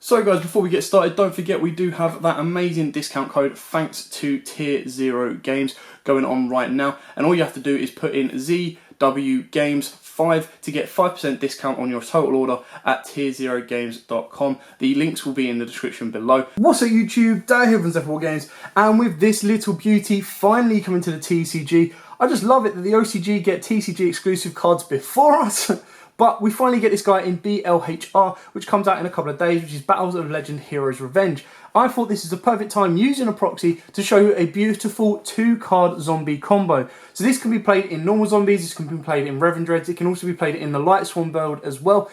So guys, before we get started, don't forget we do have that amazing discount code thanks to Tier 0 Games going on right now. And all you have to do is put in ZW Games 5 to get 5% discount on your total order at tier0games.com. The links will be in the description below. What's up YouTube, Dad here from Zephyr Games, and with this little beauty finally coming to the TCG, I just love it that the OCG get TCG exclusive cards before us. But we finally get this guy in BLHR, which comes out in a couple of days, which is Battles of Legend Heroes Revenge. I thought this is a perfect time using a proxy to show you a beautiful 2-card zombie combo. So this can be played in normal zombies, this can be played in Revan Dreads, it can also be played in the Light Swarm build as well.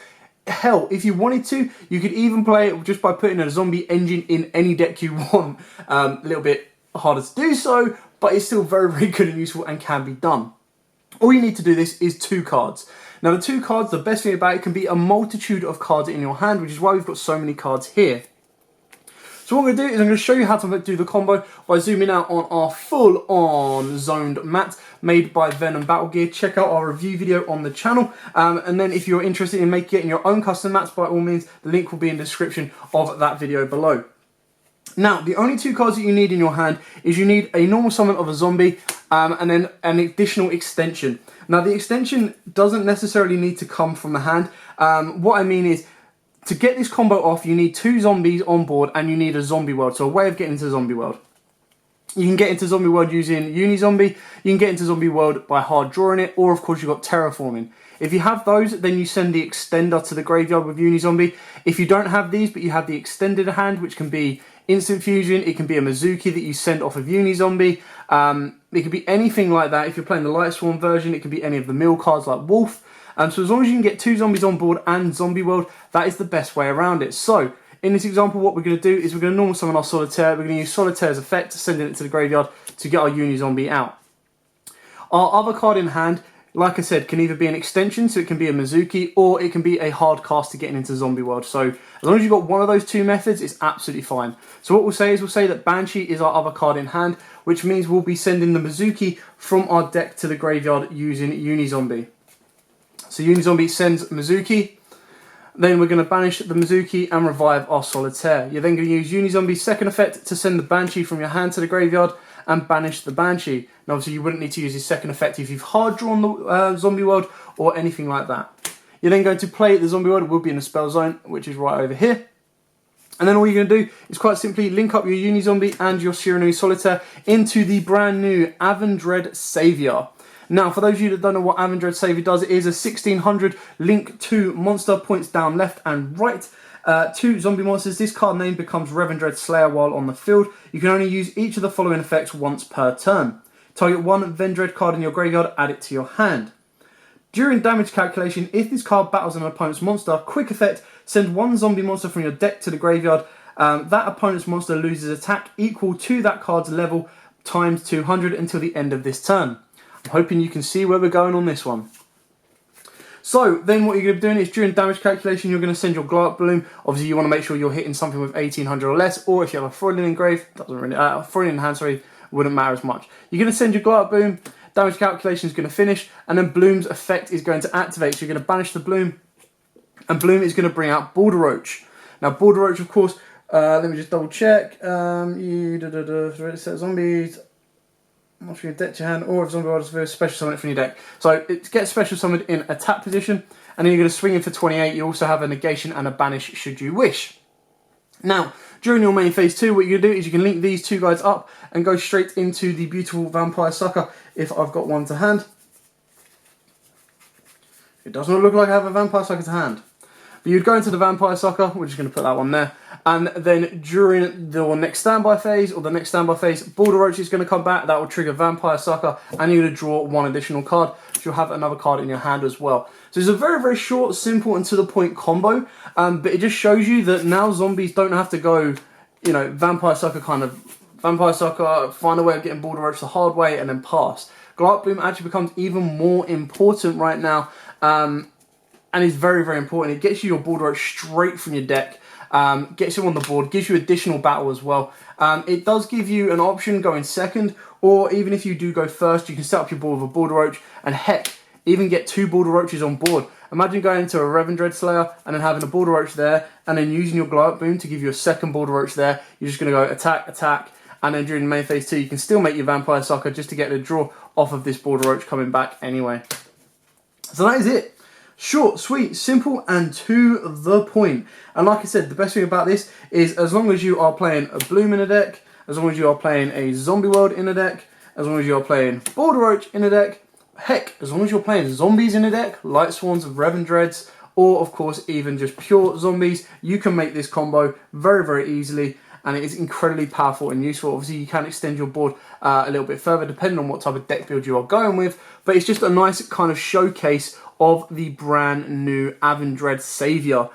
Hell, if you wanted to, you could even play it just by putting a zombie engine in any deck you want. A little bit harder to do so, but it's still very, very good and useful and can be done. All you need to do this is 2 cards. Now the 2 cards, the best thing about it can be a multitude of cards in your hand, which is why we've got so many cards here. So what I'm going to do is I'm going to show you how to do the combo by zooming out on our full-on zoned mat made by Venom Battle Gear. Check out our review video on the channel. And then if you're interested in getting your own custom mats, by all means, the link will be in the description of that video below. Now, the only 2 cards that you need in your hand is you need a normal summon of a zombie and then an additional extension. Now, the extension doesn't necessarily need to come from the hand. What I mean is, to get this combo off, you need 2 zombies on board and you need a zombie world, so a way of getting into zombie world. You can get into zombie world using Uni-Zombie, you can get into zombie world by hard drawing it, or of course you've got terraforming. If you have those, then you send the extender to the graveyard with Uni-Zombie. If you don't have these, but you have the extended hand, which can be instant fusion, it can be a Mizuki that you send off of Uni-Zombie, it could be anything like that. If you're playing the Light Swarm version, it could be any of the mill cards like Wolf. So as long as you can get 2 zombies on board and Zombie World, that is the best way around it. So, in this example, what we're going to do is we're going to normal summon our Solitaire. We're going to use Solitaire's effect, sending it to the graveyard to get our Uni-Zombie out. Our other card in hand, like I said, can either be an extension, so it can be a Mizuki, or it can be a hard cast to getting into Zombie World. So as long as you've got one of those 2 methods, it's absolutely fine. So what we'll say is that Banshee is our other card in hand, which means we'll be sending the Mizuki from our deck to the graveyard using Uni-Zombie. So Uni-Zombie sends Mizuki. Then we're going to banish the Mizuki and revive our Solitaire. You're then going to use Uni-Zombie's second effect to send the Banshee from your hand to the graveyard and banish the Banshee. Now obviously you wouldn't need to use his second effect if you've hard drawn the Zombie World or anything like that. You're then going to play the Zombie World, it will be in the spell zone, which is right over here. And then all you're going to do is quite simply link up your Uni-Zombie and your Shiranui Solitaire into the brand new Avendread Savior. Now, for those of you that don't know what Avendread Savior does, it is a 1600 link 2 monster, points down left and right. 2 zombie monsters. This card name becomes Revendread Slayer while on the field. You can only use each of the following effects once per turn. Target 1 Vendread card in your graveyard, add it to your hand. During damage calculation, if this card battles an opponent's monster, quick effect, send 1 zombie monster from your deck to the graveyard. That opponent's monster loses attack equal to that card's level times 200 until the end of this turn. I'm hoping you can see where we're going on this one. So then what you're going to be doing is during damage calculation you're going to send your Glow Up Bloom. Obviously you want to make sure you're hitting something with 1800 or less, or if you have a Freudian engrave, doesn't really, Freudian hand, sorry, wouldn't matter as much. You're going to send your Glow Up Bloom, damage calculation is going to finish, and then Bloom's effect is going to activate. So you're going to banish the Bloom, and Bloom is going to bring out Border Roach. Now Border Roach, of course, let me just double check, set zombies, not from your deck to your hand, or if zombie world is special summon it from your deck. So it gets special summoned in attack position, and then you're going to swing in for 28. You also have a negation and a banish should you wish. Now, during your main phase 2, what you're going to do is you can link these 2 guys up and go straight into the beautiful Vampire Sucker if I've got one to hand. It does not look like I have a Vampire Sucker to hand. But you'd go into the Vampire Sucker, we're just going to put that one there, and then during the next standby phase, Border Roach is going to come back, that will trigger Vampire Sucker, and you're going to draw 1 additional card, so you'll have another card in your hand as well. So it's a very, very short, simple, and to the point combo, but it just shows you that now zombies don't have to go, you know, Vampire Sucker, find a way of getting Border Roach the hard way, and then pass. Glow Up Bloom actually becomes even more important right now, and is very, very important. It gets you your Border Roach straight from your deck, gets you on the board, gives you additional battle as well. It does give you an option going second, or even if you do go first, you can set up your board with a Border Roach, and heck, even get 2 Border Roaches on board. Imagine going into a Revendred Slayer and then having a Border Roach there, and then using your Glow Up Boom to give you a second Border Roach there. You're just going to go attack, attack, and then during main phase 2 you can still make your Vampire Sucker just to get the draw off of this Border Roach coming back anyway. So that is it. Short, sweet, simple, and to the point. And like I said, the best thing about this is as long as you are playing a Bloom in a deck, as long as you are playing a Zombie World in a deck, as long as you are playing Border Roach in a deck, heck, as long as you're playing zombies in a deck, Light Swans, Revendreds, or of course even just pure zombies, you can make this combo very, very easily. And it is incredibly powerful and useful. Obviously, you can extend your board a little bit further depending on what type of deck build you are going with. But it's just a nice kind of showcase of the brand new Avendred Savior,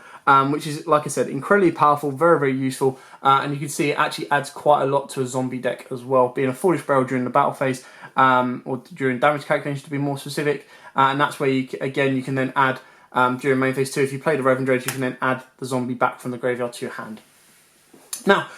which is, like I said, incredibly powerful, very, very useful. And you can see it actually adds quite a lot to a zombie deck as well, being a Foolish Barrel during the battle phase, or during damage calculation to be more specific. And that's where, you can then add, during main phase 2, if you play the Revendred, you can then add the zombie back from the graveyard to your hand. Now,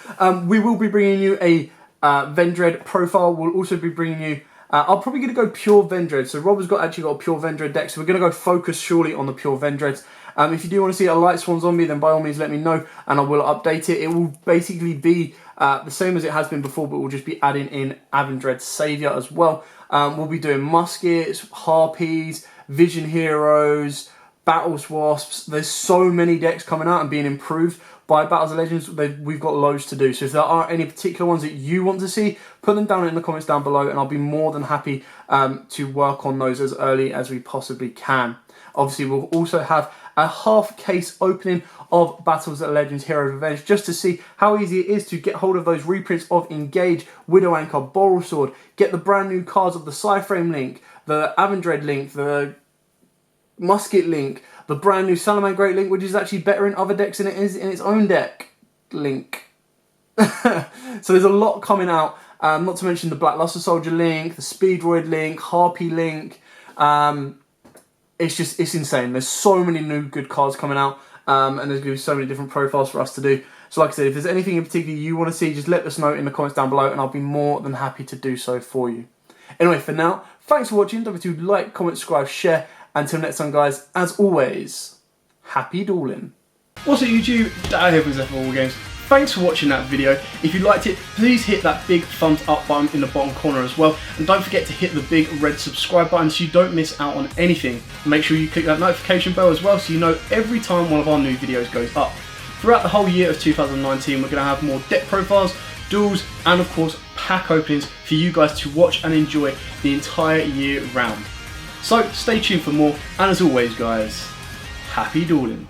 we will be bringing you a Vendred profile. We'll also be bringing you... I'm probably going to go pure Vendred. So Rob has actually got a pure Vendred deck. So we're going to go focus surely on the pure Vendreds. If you do want to see a Light Swan zombie, then by all means let me know and I will update it. It will basically be the same as it has been before, but we'll just be adding in Avendred Savior as well. We'll be doing muskets, harpies, vision heroes, battles wasps. There's so many decks coming out and being improved by Battles of Legends. We've got loads to do. So if there are any particular ones that you want to see, put them down in the comments down below and I'll be more than happy to work on those as early as we possibly can. Obviously, we'll also have a half case opening of Battles of Legends Heroes Revenge just to see how easy it is to get hold of those reprints of Engage, Widow Anchor, Boral Sword, get the brand new cards of the Psyframe Link, the Avendred Link, the Musket Link, the brand new Salaman Great Link, which is actually better in other decks than it is in its own deck. Link. So there's a lot coming out, not to mention the Black Luster Soldier Link, the Speedroid Link, Harpy Link. It's insane. There's so many new good cards coming out, and there's going to be so many different profiles for us to do. So like I said, if there's anything in particular you want to see, just let us know in the comments down below, and I'll be more than happy to do so for you. Anyway, for now, thanks for watching. Don't forget to like, comment, subscribe, share. Until next time, guys, as always, happy dueling. What's up, YouTube? Dad here from YUGIOH Games. Thanks for watching that video. If you liked it, please hit that big thumbs up button in the bottom corner as well. And don't forget to hit the big red subscribe button so you don't miss out on anything. Make sure you click that notification bell as well so you know every time one of our new videos goes up. Throughout the whole year of 2019, we're going to have more deck profiles, duels, and of course, pack openings for you guys to watch and enjoy the entire year round. So stay tuned for more, and as always guys, happy dueling.